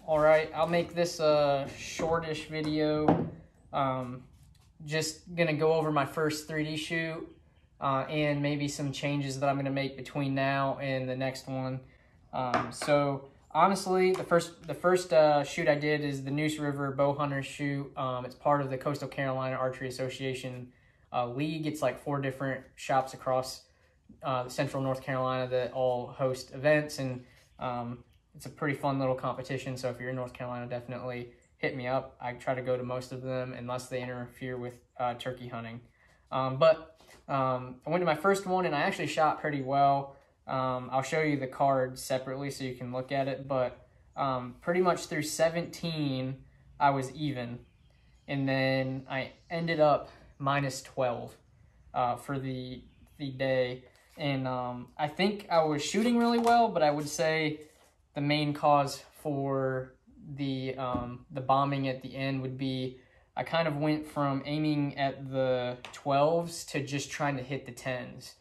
All right, I'll make this a shortish video. Just gonna go over my first 3D shoot and maybe some changes that I'm gonna make between now and the next one. So honestly, the first shoot I did is the Neuse River Bow Hunter shoot. It's part of the Coastal Carolina Archery Association league. It's like 4 different shops across central North Carolina that all host events, and it's a pretty fun little competition. So if you're in North Carolina, definitely hit me up. I try to go to most of them unless they interfere with turkey hunting. I went to my first one and I actually shot pretty well. I'll show you the card separately so you can look at it, but pretty much through 17 I was even, and then I ended up minus 12 for the day. And I think I was shooting really well, but I would say the main cause for the bombing at the end would be I kind of went from aiming at the 12s to just trying to hit the 10s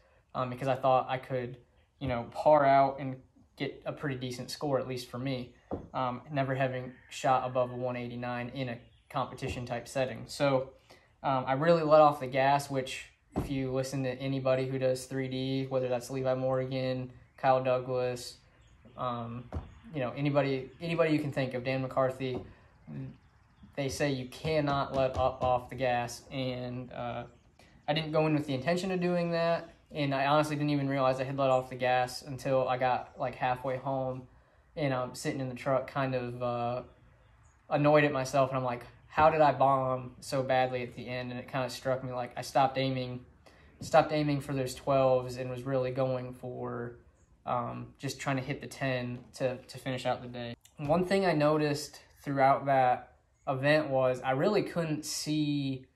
because I thought I could, you know, par out and get a pretty decent score, at least for me, never having shot above a 189 in a competition type setting. So I really let off the gas, which if you listen to anybody who does 3D, whether that's Levi Morgan, Kyle Douglas, you know, anybody you can think of, Dan McCarthy, they say you cannot let off the gas. And I didn't go in with the intention of doing that, and I honestly didn't even realize I had let off the gas until I got like halfway home, and I'm sitting in the truck kind of annoyed at myself, and I'm like, how did I bomb so badly at the end? And it kind of struck me like I stopped aiming for those 12s and was really going for just trying to hit the 10 to finish out the day. One thing I noticed throughout that event was I really couldn't see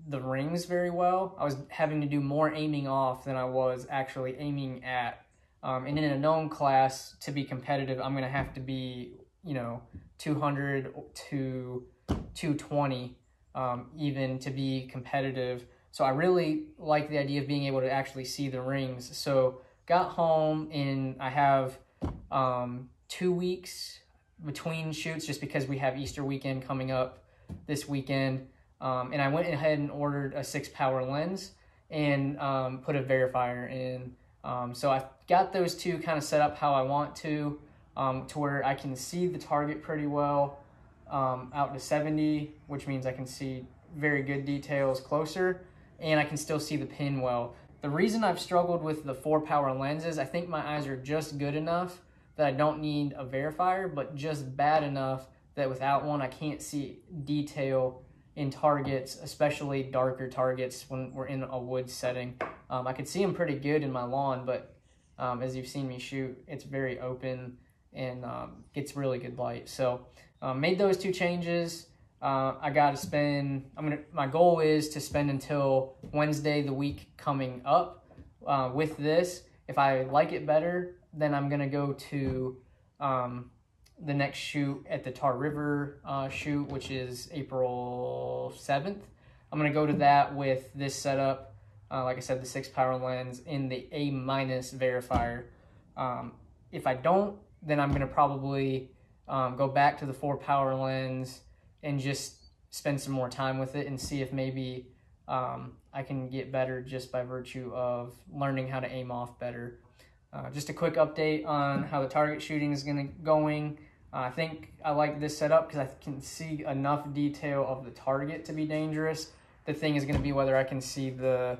the rings very well. I was having to do more aiming off than I was actually aiming at. And in a known class, to be competitive, I'm going to have to be, you know, 200 to 220 even to be competitive. So I really like the idea of being able to actually see the rings. So got home and I have 2 weeks between shoots just because we have Easter weekend coming up this weekend. And I went ahead and ordered a 6-power lens and put a verifier in. So I got those two kind of set up how I want to where I can see the target pretty well out to 70, which means I can see very good details closer, and I can still see the pin well. The reason I've struggled with the 4-power lenses, I think my eyes are just good enough that I don't need a verifier, but just bad enough that without one I can't see detail in targets, especially darker targets when we're in a woods setting. I could see them pretty good in my lawn, but as you've seen me shoot, it's very open and gets really good light. So made those 2 changes. I got to spend, my goal is to spend until Wednesday the week coming up with this. If I like it better, then I'm going to go to the next shoot at the Tar River shoot, which is April 7th. I'm going to go to that with this setup, like I said, the 6-power lens in the A- verifier. If I don't, then I'm going to probably go back to the 4-power lens and just spend some more time with it and see if maybe I can get better just by virtue of learning how to aim off better. Just a quick update on how the target shooting is going. I think I like this setup because I can see enough detail of the target to be dangerous. The thing is going to be whether I can see the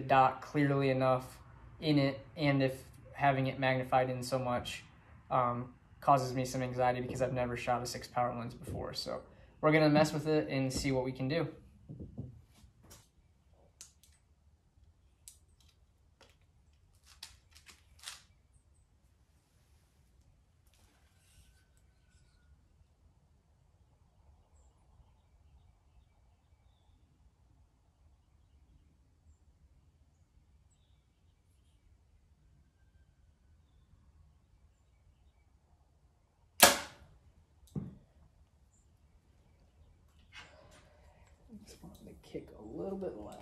dot clearly enough in it, and if having it magnified in so much causes me some anxiety because I've never shot a 6-power lens before. So we're going to mess with it and see what we can do. Just want to kick a little bit left.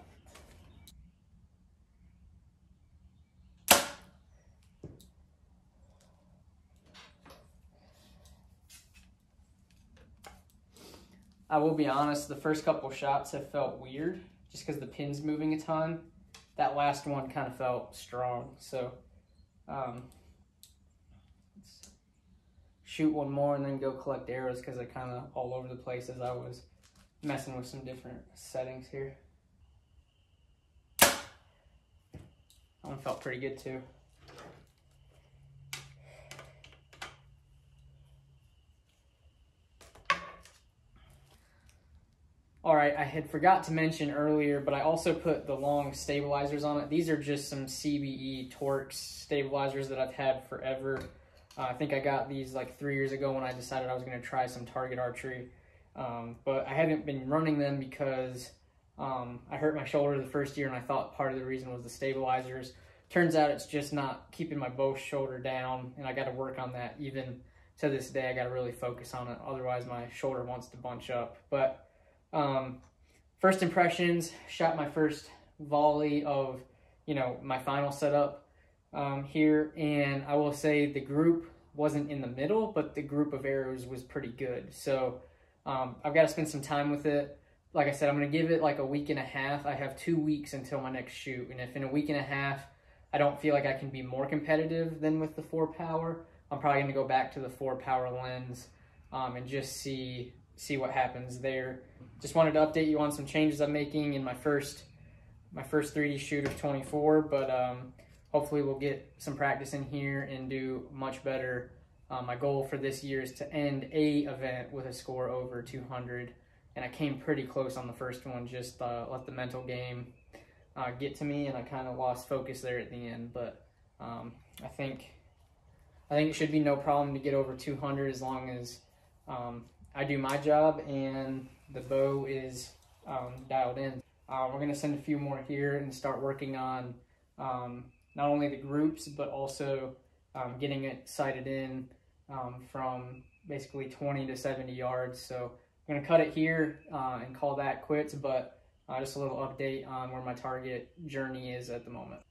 I will be honest, the first couple shots have felt weird just because the pin's moving a ton. That last one kind of felt strong. So let's shoot one more and then go collect arrows because they're kind of all over the place as I was messing with some different settings here. That one felt pretty good too. All right, I had forgot to mention earlier, but I also put the long stabilizers on it. These are just some CBE Torx stabilizers that I've had forever. I think I got these like 3 years ago when I decided I was going to try some target archery. But I haven't been running them because I hurt my shoulder the first year, and I thought part of the reason was the stabilizers. Turns out it's just not keeping my bow shoulder down, and I got to work on that. Even to this day, I got to really focus on it. Otherwise, my shoulder wants to bunch up. But first impressions, shot my first volley of, my final setup here, and I will say the group wasn't in the middle, but the group of arrows was pretty good. So I've got to spend some time with it. Like I said, I'm going to give it like a week and a half. I have 2 weeks until my next shoot, and if in a week and a half I don't feel like I can be more competitive than with the 4 power, I'm probably going to go back to the 4 power lens and just see what happens there. Just wanted to update you on some changes I'm making in my first 3D shoot of 24, but hopefully we'll get some practice in here and do much better. My goal for this year is to end a event with a score over 200, and I came pretty close on the first one. Just let the mental game get to me, and I kind of lost focus there at the end. But I think it should be no problem to get over 200 as long as I do my job and the bow is dialed in. We're going to send a few more here and start working on not only the groups, but also getting it sighted in from basically 20 to 70 yards. So I'm going to cut it here and call that quits, but just a little update on where my target journey is at the moment.